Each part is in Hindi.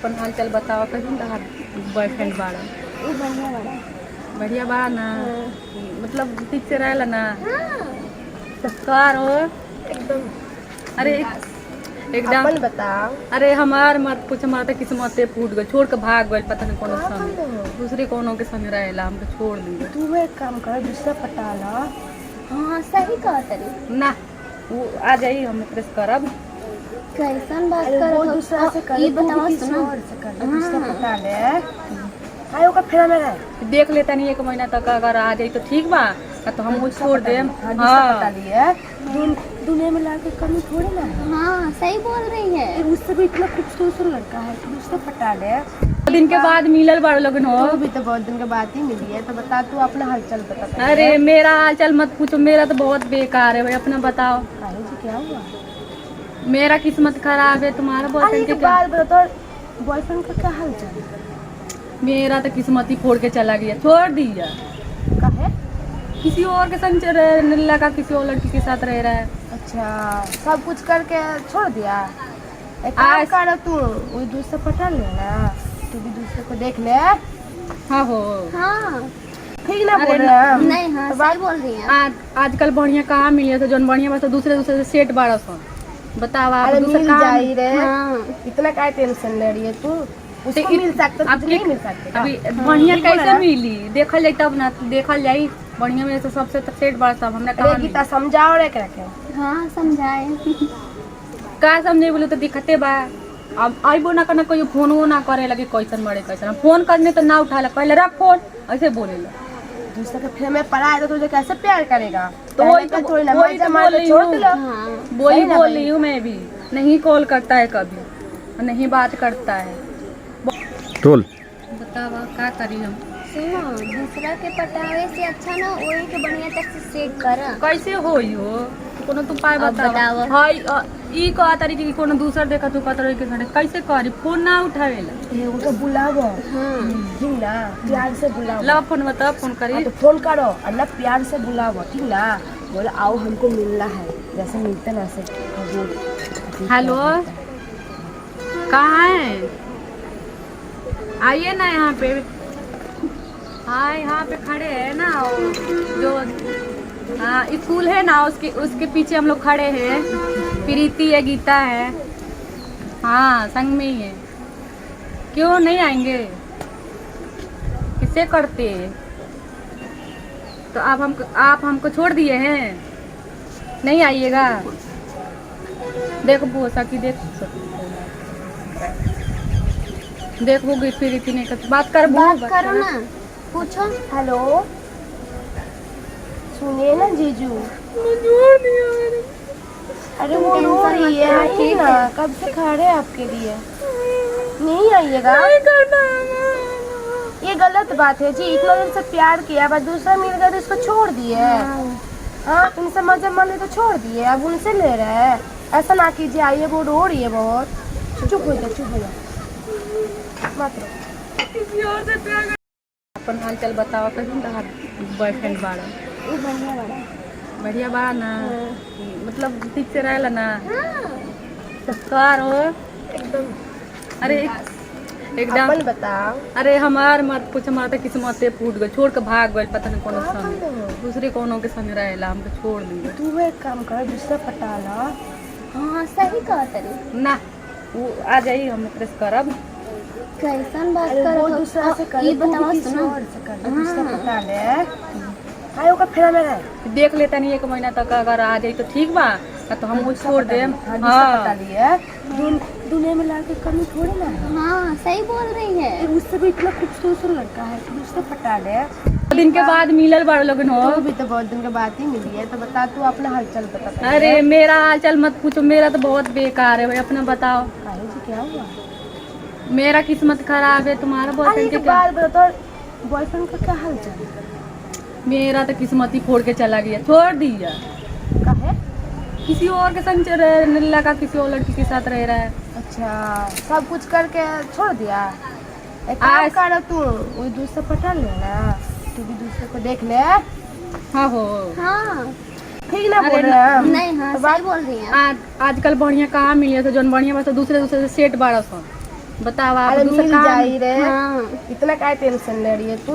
अपन हाल चाल बताओ कहीं तहार बॉयफ्रेंड बाड़ा ये बढ़िया बड़ा। बढ़िया बा ना। हाँ। मतलब ठीक से रहेला ना। हाँ, संस्कार हो एकदम। अरे एकदम। अपन बताओ। अरे हमार मत कुछ हमारा तो किस्मते फूट गई छोड़ के भाग गई पता नहीं कौन का संग कर हो? दूसरे कोनो के संग रहेला हमको छोड़ दी। तू एक काम कर, दूसरा पटा ला। हाँ सही कहा तरी। ना वो आ जाई हम प्रेस करब। कैसन बात अरे कर वो दूसरा से कर, ये तू भी बताओ किसी सुनो। और से कर, दूसरा पटा ले। हाय ओका फेरा में रहे। देख लेता नहीं 1 महीना तक अगर आ जाई तो ठीक बा ना तो हम वो छोड़ देम। हाँ दूसरा पटा हाँ लिए। दुनिया में लाके कमी थोड़ी ना है। हाँ सही बोल रही है। उससे भी इतना खूबसूरत लड़का है कि दूसरा पटा ले। दिन के बाद मिलल बाड़ लोगन हो। तू भी तो बहुत दिन के बाद ही मिली है, तो बता तू अपना हालचाल बता पहले। अरे मेरा हाल चाल मत पूछो मेरा तो बहुत बेकार है भाई अपना बताओ। काहे जी क्या हुआ? मेरा किस्मत खराब है तुम्हारा अरे बॉयफ्रेंड के एक क्या। बात बता, तो बॉयफ्रेंड का क्या हालचाल है? मेरा तो किस्मत ही फोड़ के चला गया छोड़ दिया। काहे? किसी और के संग रहने लगा किसी और लड़की के साथ रह रहा है। अच्छा सब कुछ करके छोड़ दिया। एक काम कर तू वो दूसरा पटा ले ना, तू भी दूसरे को देख ले। हाँ हो। हाँ ठीक ना अरे बोल रहे हैं? नहीं, हाँ सही बोल रही है। आजकल बढ़िया कहाँ मिली है तो जौन बढ़िया बस दूसरे से सेट बारह सौ बताओ आप अरे दूसरे मिल काम। जाई रे। हाँ इतना काय टेंशन ले रही है तू? उसको तो मिल सकता तुझे आपके नहीं मिल सकता। अभी बढ़िया ठीक बोला कैसे ना? मिली देखल जाई तब ना देखल जाई बढ़िया में से सबसे सेट बारह सब हमरा अरे कहाँ गीता मिली? समझाओ रे क्या क्या। हाँ समझाए। का समझे बोले तो दिक्कते बा। अब आइबो ना करना कोई फोन वो ना करे लगे कैसन बड़े कैसन फोन करने तो ना उठा ला पहले रख फोन ऐसे बोले ला। दूसरे के फेर में पड़ा है तो तुझे कैसे प्यार करेगा? तो वही तो थोड़ी ना वही मजा तो मार बोल के रही छोड़ हूँ। दिलो। हाँ वही सही ना बोल भाई? रही हूँ मैं भी नहीं कॉल करता है कभी और नहीं बात करता है। रोल बतावा का करी हम। सुनो, दूसरा के पटावे से अच्छा ना वही के बढ़िया तक से सेट कर। कैसे होई हो कोनो तू पाए अब बतावा बतावा। हाय ई कह तारी कि कोनो दूसर देखा तू कह तारी के साथे कैसे करी फोन ना उठावेला। ए उनका बुलावो। हाँ ठीक ना, प्यार से बुलावो। ला फोन बता फोन हाँ करी। तो फोन करो और ना प्यार से बुलावो, ठीक ना? बोलो आओ हमको मिलना है, जैसे मिलते ना ऐसे। हेलो कहाँ है आइए ना यहाँ पे। हाँ यहाँ पे खड़े हैं ना जो हाँ स्कूल है ना उसके पीछे हम लोग खड़े हैं। प्रीति है गीता है हाँ संग में ही है। क्यों नहीं आएंगे किससे करते तो आप हमको छोड़ दिए हैं नहीं आइएगा। देखो बोसा की देख वो गई प्रीति ने बात करो ना, पूछो। हेलो सुनिए ना जीजू। अरे वो रो रही है, आइए ना, कब से खड़े हैं आपके लिए। नहीं आइएगा। ये गलत बात है जी, इतना दिन से प्यार किया बस दूसरा मिल गया तो इसको छोड़ दिए। हाँ तुमसे मजा मान तो छोड़ दिए, अब उनसे ले रहे हैं। ऐसा ना कीजिए, आइए वो रो रही है बहुत। चुप हो जा मत रो। अपन हाल चाल बताओ कहीं तहार बॉयफ्रेंड बाड़ा ये बढ़िया बड़ा। बढ़िया बा ना। मतलब ठीक से रहेला ना। हाँ संस्कार हो एकदम। अरे एकदम। अपन बताओ। अरे हमार मत कुछ हमारा तो किस्मते फूट गई छोड़ के भाग गई पता नहीं कौन का संग कर हो? दूसरे कोनो के संग रहेला हमको छोड़ दी। तू एक काम कर, दूसरा पटा ला। हाँ सही कहा तरी। ना वो आ जाई हम प्रेस करब। कैसन बात अरे कर वो दूसरा से कर, ये तू भी बताओ किसी सुनो। और से कर, दूसरा पटा ले। हाय ओका फेरा में रहे। देख लेता नहीं 1 महीना तक अगर आ जाई तो ठीक बा ना तो हम वो छोड़ देम। हाँ दूसरा पटा हाँ लिए। दुनिया में लाके कमी थोड़ी ना है। हाँ सही बोल रही है। उससे भी इतना खूबसूरत लड़का है कि दूसरा पटा ले। दिन के बाद मिलल बाड़ लोगन हो। तू भी तो बहुत दिन के बाद ही मिली है, तो बता तू अपना हालचाल बता पहले। अरे मेरा हाल चाल मत पूछो मेरा तो बहुत बेकार है भाई अपना बताओ। काहे जी क्या हुआ? मेरा किस्मत खराब है तुम्हारा अरे बॉयफ्रेंड एक के क्या। बात बता, तो बॉयफ्रेंड का क्या हालचाल है? मेरा तो किस्मत ही फोड़ के चला गया छोड़ दिया। काहे? किसी और के संग रहने लगा किसी और लड़की के साथ रह रहा है। अच्छा सब कुछ करके छोड़ दिया। एक काम कर तू वो दूसरा पटा ले ना, तू भी दूसरे को देख ले। हाँ हो। हाँ ठीक ना बोल अरे रहे हैं? नहीं, हाँ तो सही बोल रही है। आजकल बढ़िया कहाँ मिली है तो जौन बढ़िया बस दूसरे से सेट बारह सौ बताओ आप अरे दूसरा मिल काम- जाई रे। हाँ इतना काय टेंशन ले रही है तू?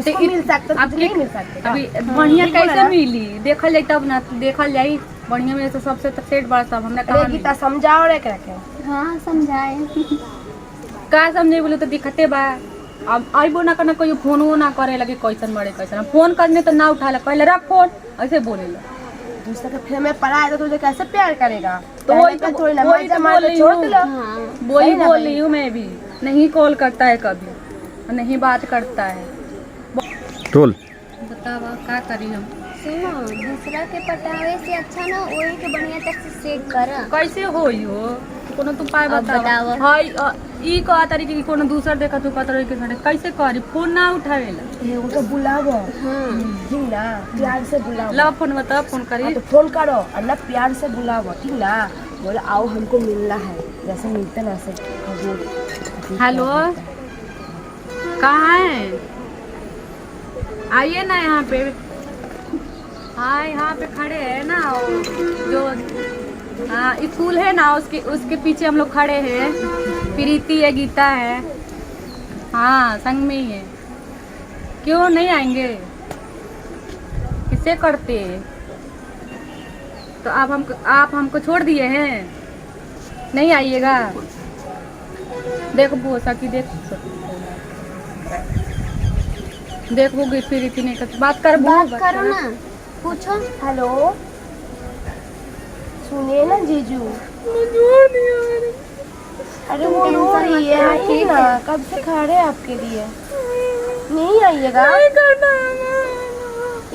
उसको मिल सकता है, तुझे नहीं मिल सकता। अभी बढ़िया ठीक बोला कैसे ना? मिली? देखल जाई तब ना, देखल जाई बढ़िया में तो सबसे तो सेट बड़ा सब हमरा अरे कहाँ गीता समझाओ रे क्या क्या? हाँ समझाए। का समझे बोले तो दिखते बा। अब आइबो ना करना, कोई फोन ना करे लगे कैसन मरे कैसन, फोन करने तो ना उठा ला, पहले रख फोन, ऐसे बोले ला। दूसरे के फेर में पड़ा है तो तुझे कैसे प्यार करेगा? तो वही तो थोड़ी ना वही मजा तो मार बोल के रही छोड़ हूँ। दिलो। हाँ वही सही ना बोल भाई? रही हूँ मैं भी, नहीं कॉल करता है कभी, नहीं बात करता है। रोल। बताओ क्या करी हम? सुनो, दूसरा के पटावे से अच्छा ना वही के बढ़िया तक से सेट कर। कैसे होई हो? कोनो तुम पाए अब बताओ। बताओ। हाय ई का तरीके की कोनो दूसर देखा तू पता के साथे कैसे करी? फोन ना उठावेला। ये उनको बुलाओ, हाँ ठीक ना? प्यार से बुलाओ। ला फोन बता, फोन हाँ, करी। तो फोन करो और ना प्यार से बुलाओ, ठीक ना? बोलो आओ हमको मिलना है, जैसे मिलते ना ऐसे। हेलो, कहाँ है? आइए ना यहाँ पे। हाँ यहाँ पे खड़े हैं ना, जो हाँ स्कूल है ना, उसके पीछे हम लोग खड़े हैं। प्रीति है, गीता है, हाँ संग में ही है। क्यों नहीं आएंगे? किसे करते? तो आप हमको छोड़ दिए हैं, नहीं आइएगा? देखो भूसा की देखोगे प्रीति नहीं कर बात कर बात करो ना, पूछो। हेलो, सुनिए ना जीजू। अरे वो रो रही है, आइए ना, कब से खड़े हैं आपके लिए। नहीं आइएगा?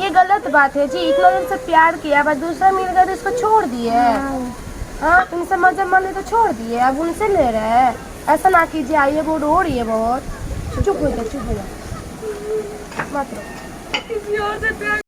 ये गलत बात है जी, इतना दिन से प्यार किया, बस दूसरा मिल गया तो इसको छोड़ दिए। हाँ तुमसे मजा मारने तो छोड़ दिए, अब उनसे ले रहे हैं। ऐसा ना कीजिए, आइए, वो रो रही है बहुत। चुप हो जा, चुप हो जा, मत रो।